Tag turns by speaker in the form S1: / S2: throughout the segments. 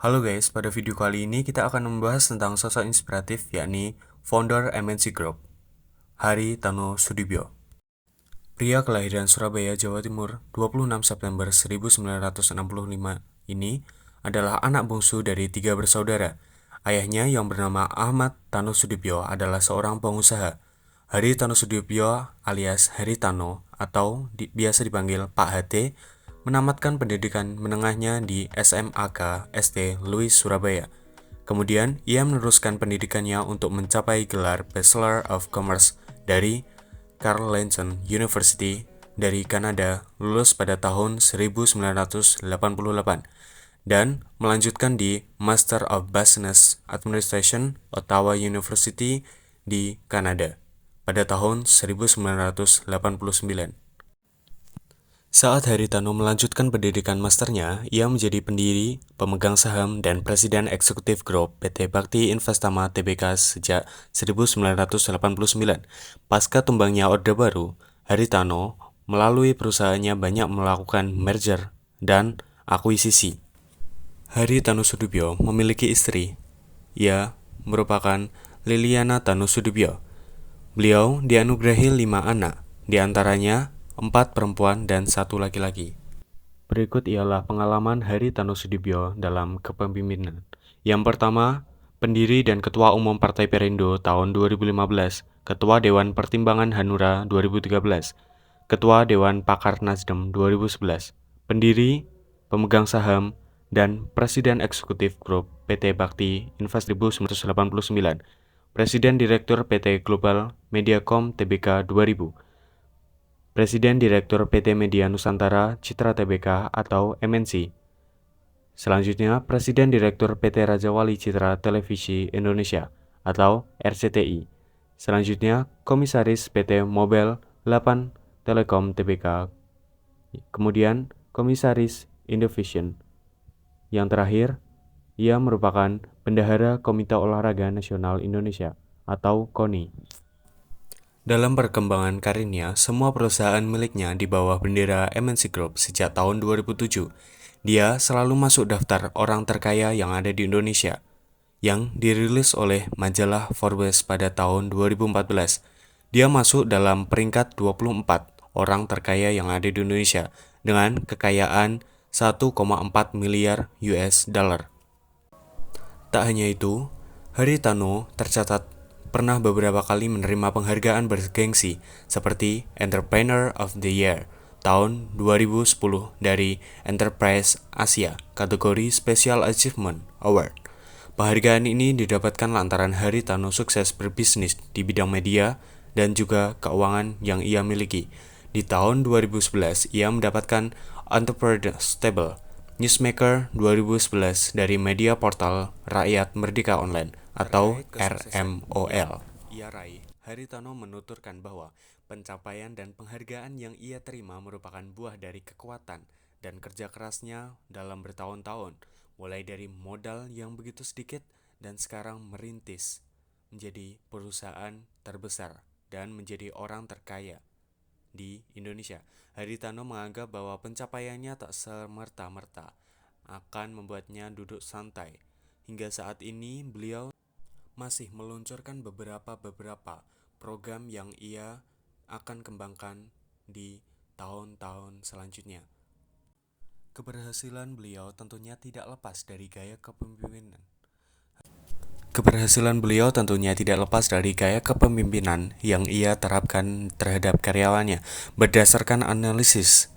S1: Halo guys, pada video kali ini kita akan membahas tentang sosok inspiratif yakni founder MNC Group, Hari Tanu Sudibyo. Pria kelahiran Surabaya, Jawa Timur, 26 September 1965 ini adalah anak bungsu dari 3 bersaudara. Ayahnya yang bernama Ahmad Tanu Sudibyo adalah seorang pengusaha. Hari Tanu Sudibyo alias Hari Tanu atau biasa dipanggil Pak HT menamatkan pendidikan menengahnya di SMAK ST Louis Surabaya. Kemudian, ia meneruskan pendidikannya untuk mencapai gelar Bachelor of Commerce dari Carleton University dari Kanada, lulus pada tahun 1988, dan melanjutkan di Master of Business Administration Ottawa University di Kanada pada tahun 1989. Saat Haritano melanjutkan pendidikan masternya, ia menjadi pendiri, pemegang saham, dan presiden eksekutif grup PT Bakti Investama Tbk sejak 1989. Pasca tumbangnya Orde Baru, Haritano melalui perusahaannya banyak melakukan merger dan akuisisi. Haritano Sudibyo memiliki istri. Ia merupakan Liliana Tanu Sudibyo. Beliau dianugerahi 5 anak, diantaranya 4 perempuan dan 1 laki-laki. Berikut ialah pengalaman Hari Tanu Sudibyo dalam kepemimpinan. Yang pertama, pendiri dan Ketua Umum Partai Perindo tahun 2015, Ketua Dewan Pertimbangan Hanura 2013, Ketua Dewan Pakar Nasdem 2011, pendiri, pemegang saham, dan Presiden Eksekutif Grup PT Bakti Invest 1989, Presiden Direktur PT Global Mediacom Tbk 2000, Presiden Direktur PT Media Nusantara Citra Tbk atau MNC. Selanjutnya, Presiden Direktur PT Raja Wali Citra Televisi Indonesia atau RCTI. Selanjutnya, Komisaris PT Mobile 8 Telekom Tbk. Kemudian, Komisaris Indovision. Yang terakhir, ia merupakan Bendahara Komite Olahraga Nasional Indonesia atau KONI. Dalam perkembangan karirnya, semua perusahaan miliknya di bawah bendera MNC Group sejak tahun 2007. Dia selalu masuk daftar orang terkaya yang ada di Indonesia, yang dirilis oleh majalah Forbes pada tahun 2014. Dia masuk dalam peringkat 24 orang terkaya yang ada di Indonesia dengan kekayaan 1,4 miliar US dollar. Tak hanya itu, Haritano tercatat pernah beberapa kali menerima penghargaan bergengsi seperti Entrepreneur of the Year tahun 2010 dari Enterprise Asia kategori Special Achievement Award. Penghargaan ini didapatkan lantaran Haritano sukses berbisnis di bidang media dan juga keuangan yang ia miliki. Di tahun 2011, ia mendapatkan Entrepreneur Stable Newsmaker 2011 dari media portal Rakyat Merdeka Online atau RMOL. Ia raih, Haritano menuturkan bahwa pencapaian dan penghargaan yang ia terima merupakan buah dari kekuatan dan kerja kerasnya dalam bertahun-tahun, mulai dari modal yang begitu sedikit dan sekarang merintis menjadi perusahaan terbesar dan menjadi orang terkaya di Indonesia. Haritano menganggap bahwa pencapaiannya tak semerta-merta akan membuatnya duduk santai. Hingga saat ini beliau masih meluncurkan beberapa program yang ia akan kembangkan di tahun-tahun selanjutnya. Keberhasilan beliau tentunya tidak lepas dari gaya kepemimpinan. Yang ia terapkan terhadap karyawannya. Berdasarkan analisis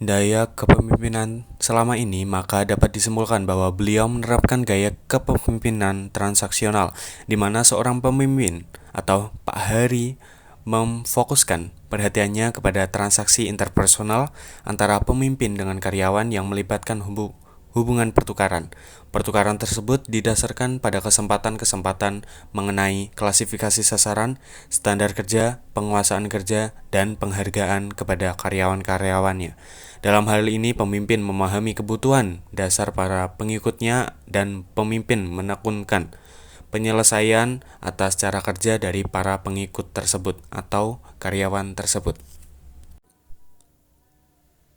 S1: daya kepemimpinan selama ini, maka dapat disimpulkan bahwa beliau menerapkan gaya kepemimpinan transaksional, di mana seorang pemimpin atau Pak Hari memfokuskan perhatiannya kepada transaksi interpersonal antara pemimpin dengan karyawan yang melibatkan hubungan pertukaran. Pertukaran tersebut didasarkan pada kesempatan-kesempatan mengenai klasifikasi sasaran, standar kerja, penguasaan kerja, dan penghargaan kepada karyawan-karyawannya. Dalam hal ini, pemimpin memahami kebutuhan dasar para pengikutnya dan pemimpin menekunkan penyelesaian atas cara kerja dari para pengikut tersebut atau karyawan tersebut.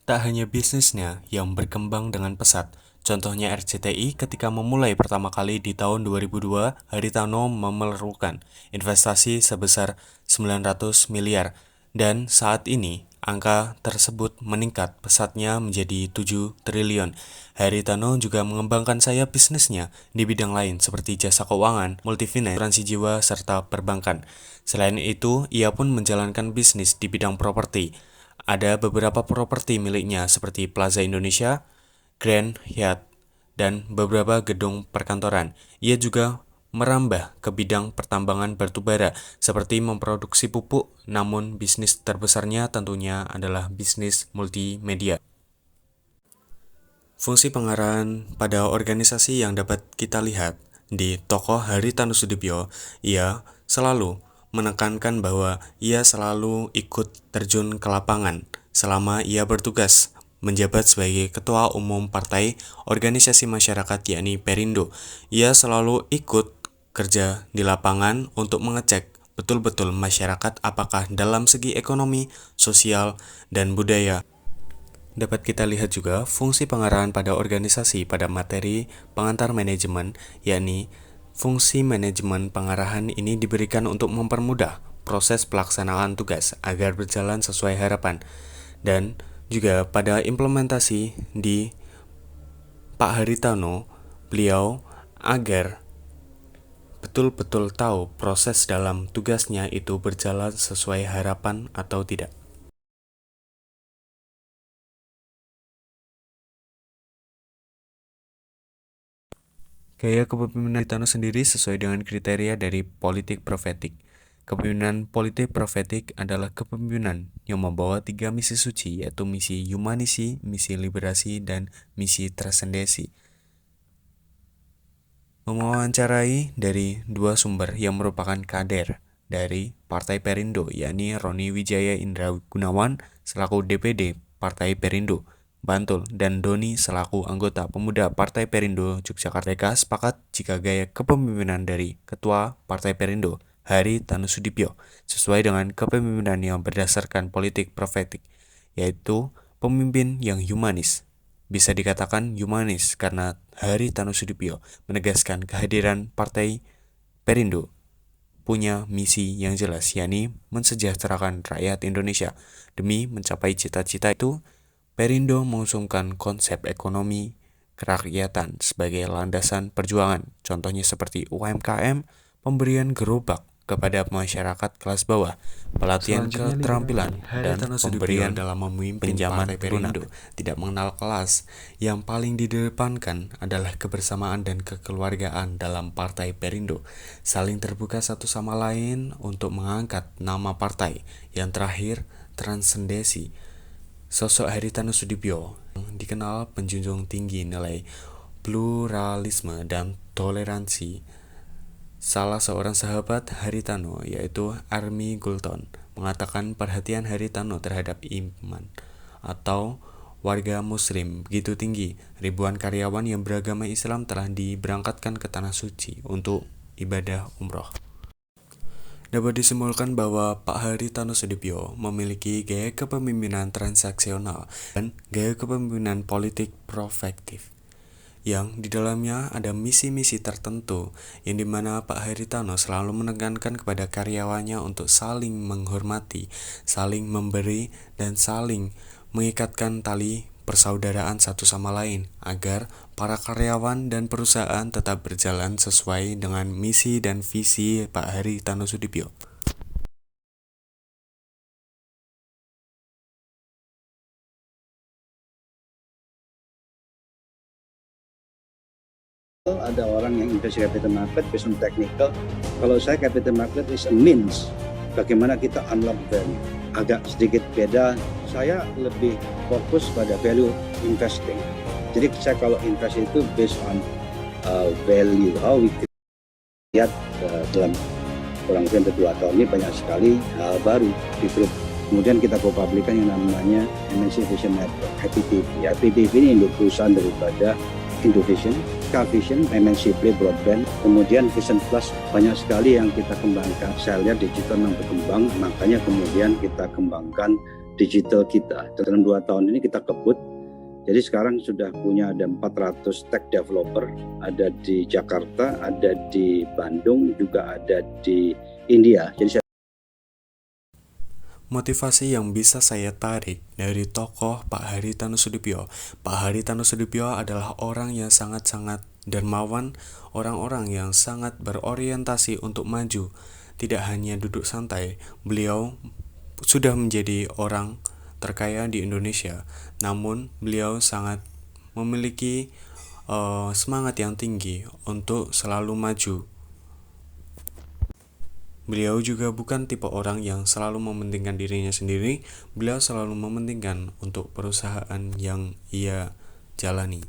S1: Tak hanya bisnisnya yang berkembang dengan pesat, Contohnya RCTI ketika memulai pertama kali di tahun 2002, Haritano memerlukan investasi sebesar 900 miliar dan saat ini angka tersebut meningkat pesatnya menjadi 7 triliun. Haritano juga mengembangkan sayap bisnisnya di bidang lain seperti jasa keuangan, multifinance, asuransi jiwa, serta perbankan. Selain itu, ia pun menjalankan bisnis di bidang properti. Ada beberapa properti miliknya seperti Plaza Indonesia, Grand Hyatt, dan beberapa gedung perkantoran. Ia juga merambah ke bidang pertambangan batubara seperti memproduksi pupuk, namun bisnis terbesarnya tentunya adalah bisnis multimedia. Fungsi pengarahan pada organisasi yang dapat kita lihat di tokoh Haritano Sudibyo, ia selalu menekankan bahwa ia selalu ikut terjun ke lapangan selama ia bertugas menjabat sebagai Ketua Umum Partai Organisasi Masyarakat yakni Perindo. Ia selalu ikut kerja di lapangan untuk mengecek betul-betul masyarakat apakah dalam segi ekonomi, sosial, dan budaya. Dapat kita lihat juga fungsi pengarahan pada organisasi pada materi pengantar manajemen, yakni fungsi manajemen pengarahan ini diberikan untuk mempermudah proses pelaksanaan tugas agar berjalan sesuai harapan. Dan juga pada implementasi di Pak Haritano, beliau agar betul-betul tahu proses dalam tugasnya itu berjalan sesuai harapan atau tidak. Gaya kepemimpinan Haritano sendiri sesuai dengan kriteria dari politik profetik. Kepemimpinan politik profetik adalah kepemimpinan yang membawa 3 misi suci, yaitu misi humanisi, misi liberasi, dan misi transendesi. Mewawancarai dari 2 sumber yang merupakan kader dari Partai Perindo, yakni Roni Wijaya Indra Gunawan selaku DPD Partai Perindo Bantul dan Doni selaku anggota pemuda Partai Perindo Yogyakarta. Mereka sepakat jika gaya kepemimpinan dari Ketua Partai Perindo Haritano Sudibyo sesuai dengan kepemimpinan yang berdasarkan politik profetik, yaitu pemimpin yang humanis. Bisa dikatakan humanis karena Haritano Sudibyo menegaskan kehadiran Partai Perindo punya misi yang jelas, yakni mensejahterakan rakyat Indonesia. Demi mencapai cita-cita itu, Perindo mengusungkan konsep ekonomi kerakyatan sebagai landasan perjuangan, contohnya seperti UMKM, pemberian gerobak kepada masyarakat kelas bawah, pelatihan keterampilan, dan pemberian dalam memimpin pinjaman Perindo tidak mengenal kelas. Yang paling didepankan adalah kebersamaan dan kekeluargaan dalam Partai Perindo, saling terbuka satu sama lain untuk mengangkat nama partai. Yang terakhir, transendesi. Sosok Haritano Sudibyo dikenal menjunjung tinggi nilai pluralisme dan toleransi. Salah seorang sahabat Haritano, yaitu Army Gulton, mengatakan perhatian Haritano terhadap iman atau warga muslim begitu tinggi. Ribuan karyawan yang beragama Islam telah diberangkatkan ke Tanah Suci untuk ibadah umroh. Dapat disimpulkan bahwa Pak Haritano Sudibyo memiliki gaya kepemimpinan transaksional dan gaya kepemimpinan politik profektif, yang di dalamnya ada misi-misi tertentu yang dimana Pak Haritano selalu menekankan kepada karyawannya untuk saling menghormati, saling memberi, dan saling mengikatkan tali persaudaraan satu sama lain agar para karyawan dan perusahaan tetap berjalan sesuai dengan misi dan visi Pak Haritano Sudibyo.
S2: Ada orang yang investasi capital market based on technical. Kalau saya capital market is a means bagaimana kita unlock value. Agak sedikit beda, saya lebih fokus pada value investing. Jadi saya kalau invest itu based on value, how we lihat dalam kurang lebih 2 tahun ini banyak sekali hal baru di grup. Kemudian kita publikkan yang namanya MNC Vision Network, IPTV. IPTV ini induk perusahaan daripada Indovision, Carvision, MNC Play Broadband, kemudian Vision Plus, banyak sekali yang kita kembangkan. Saya lihat digital yang berkembang, makanya kemudian kita kembangkan digital kita. Dalam 2 tahun ini kita kebut Jadi sekarang sudah punya ada 400 tech developer, ada di Jakarta, ada di Bandung, juga ada di India. Jadi
S1: Motivasi yang bisa saya tarik dari tokoh Pak Haritanu Sudibyo. Pak Haritanu Sudibyo adalah orang yang sangat-sangat dermawan, orang-orang yang sangat berorientasi untuk maju. Tidak hanya duduk santai, beliau sudah menjadi orang terkaya di Indonesia. Namun beliau sangat memiliki semangat yang tinggi untuk selalu maju. Beliau juga bukan tipe orang yang selalu mementingkan dirinya sendiri, beliau selalu mementingkan untuk perusahaan yang ia jalani.